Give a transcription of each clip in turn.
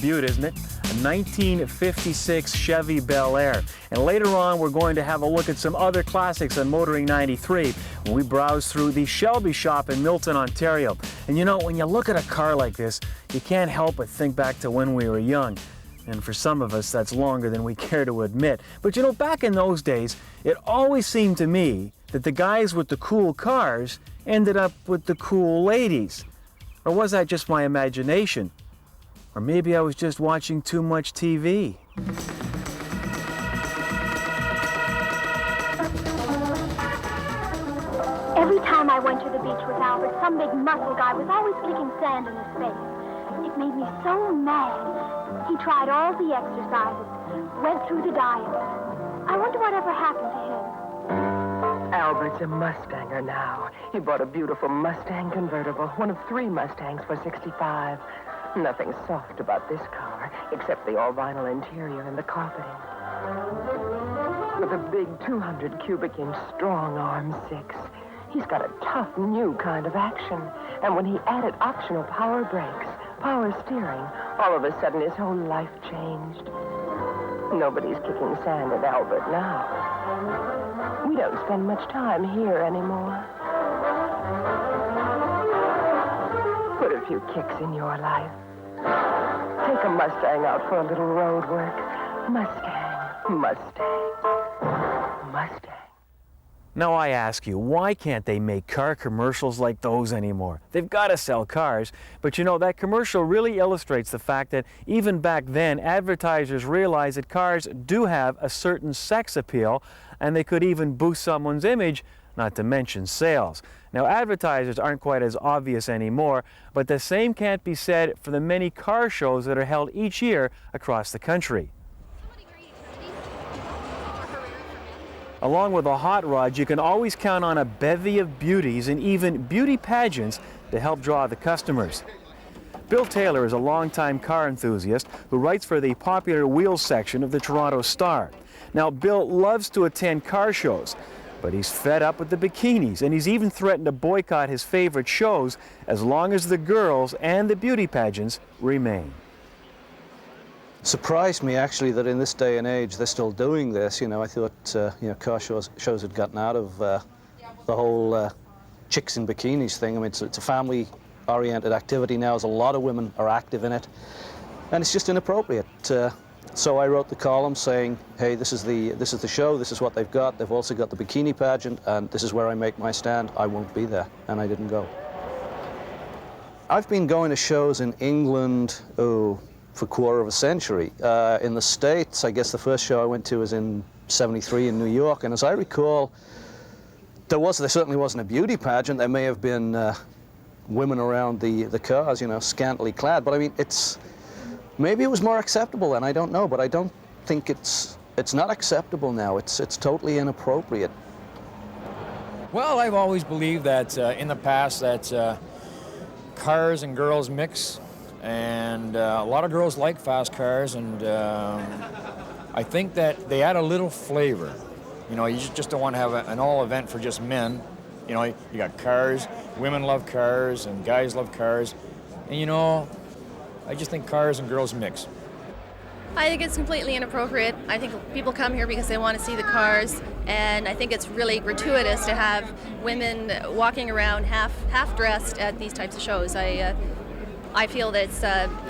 beaut, isn't it? A 1956 Chevy Bel Air. And later on, we're going to have a look at some other classics on Motoring 93 when we browse through the Shelby shop in Milton, Ontario. And you know, when you look at a car like this, you can't help but think back to when we were young. And for some of us, that's longer than we care to admit. But you know, back in those days, it always seemed to me that the guys with the cool cars ended up with the cool ladies. Or was that just my imagination? Or maybe I was just watching too much TV. Every time I went to the beach with Albert, some big muscle guy was always kicking sand in his face. It made me so mad. He tried all the exercises, went through the diets. I wonder whatever happened to him. Albert's a Mustanger now. He bought a beautiful Mustang convertible, one of 3 Mustangs for $65. Nothing soft about this car, except the all-vinyl interior and the carpeting. With a big 200 cubic inch strong arm 6, he's got a tough new kind of action. And when he added optional power brakes, power steering, all of a sudden his whole life changed. Nobody's kicking sand at Albert now. We don't spend much time here anymore. Put a few kicks in your life. Take a Mustang out for a little road work. Mustang, Mustang, Mustang. Now I ask you, why can't they make car commercials like those anymore? They've got to sell cars, but you know, that commercial really illustrates the fact that even back then, advertisers realized that cars do have a certain sex appeal, and they could even boost someone's image, not to mention sales. Now, advertisers aren't quite as obvious anymore, but the same can't be said for the many car shows that are held each year across the country. Along with the hot rods, you can always count on a bevy of beauties and even beauty pageants to help draw the customers. Bill Taylor is a longtime car enthusiast who writes for the popular wheels section of the Toronto Star. Now, Bill loves to attend car shows, but he's fed up with the bikinis, and he's even threatened to boycott his favorite shows as long as the girls and the beauty pageants remain. Surprised me actually that in this day and age they're still doing this. You know, I thought car shows had gotten out of the whole chicks in bikinis thing. I mean, it's a family-oriented activity now, as a lot of women are active in it, and it's just inappropriate. So I wrote the column saying, hey, this is the show, this is what they've got. They've also got the bikini pageant, and this is where I make my stand. I won't be there, and I didn't go. I've been going to shows in England, for a quarter of a century. In the States, I guess the first show I went to was in '73 in New York, and as I recall, there certainly wasn't a beauty pageant. There may have been women around the cars, you know, scantily clad, but I mean, maybe it was more acceptable then, I don't know, but I don't think it's not acceptable now. It's totally inappropriate. Well, I've always believed that in the past that cars and girls mix. And a lot of girls like fast cars, and I think that they add a little flavor. You know, you just don't want to have an all event for just men. You know, you got cars, women love cars, and guys love cars. And you know, I just think cars and girls mix. I think it's completely inappropriate. I think people come here because they want to see the cars, and I think it's really gratuitous to have women walking around half dressed at these types of shows. I feel that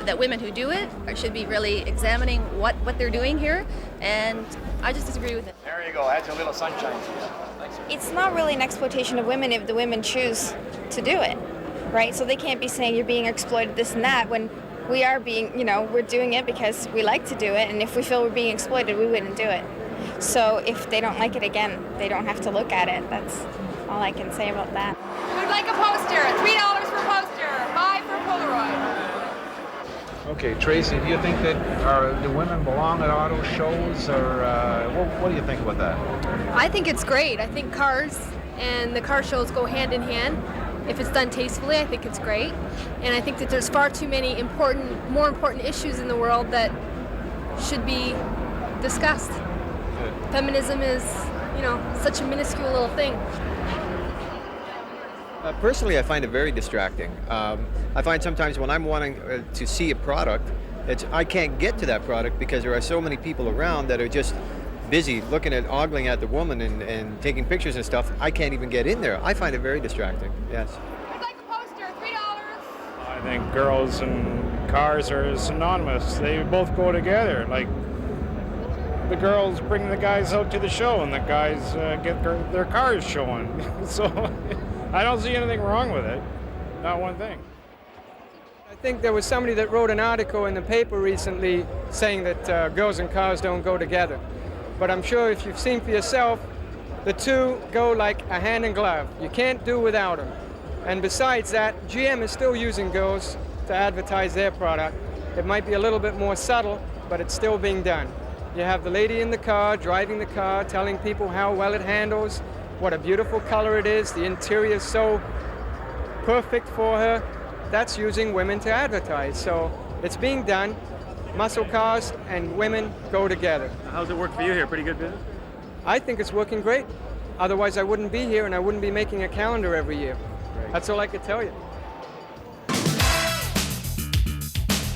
that women who do it should be really examining what they're doing here, and I just disagree with it. There you go, adds a little sunshine to you. It's not really an exploitation of women if the women choose to do it, right? So they can't be saying you're being exploited, this and that, when we are being, you know, we're doing it because we like to do it, and if we feel we're being exploited, we wouldn't do it. So if they don't like it again, they don't have to look at it. That's all I can say about that. We'd like a poster, $3 per poster, $5 for Polaroid. Okay, Tracy, do you think that do women belong at auto shows, or what do you think about that? I think it's great. I think cars and the car shows go hand in hand. If it's done tastefully, I think it's great. And I think that there's far too many more important issues in the world that should be discussed. Good. Feminism is, you know, such a minuscule little thing. Personally, I find it very distracting. I find sometimes when I'm wanting to see a product, I can't get to that product because there are so many people around that are just busy looking at, ogling at the woman and taking pictures and stuff. I can't even get in there. I find it very distracting, yes. I'd like a poster, $3. I think girls and cars are synonymous. They both go together. Like, the girls bring the guys out to the show and the guys get their cars showing. So I don't see anything wrong with it. Not one thing. I think there was somebody that wrote an article in the paper recently saying that girls and cars don't go together. But I'm sure if you've seen for yourself, the two go like a hand in glove. You can't do without them. And besides that, GM is still using girls to advertise their product. It might be a little bit more subtle, but it's still being done. You have the lady in the car, driving the car, telling people how well it handles, what a beautiful color it is, the interior is so perfect for her. That's using women to advertise. So it's being done. Muscle cars and women go together. How's it work for you here? Pretty good business? I think it's working great. Otherwise, I wouldn't be here and I wouldn't be making a calendar every year. That's all I could tell you.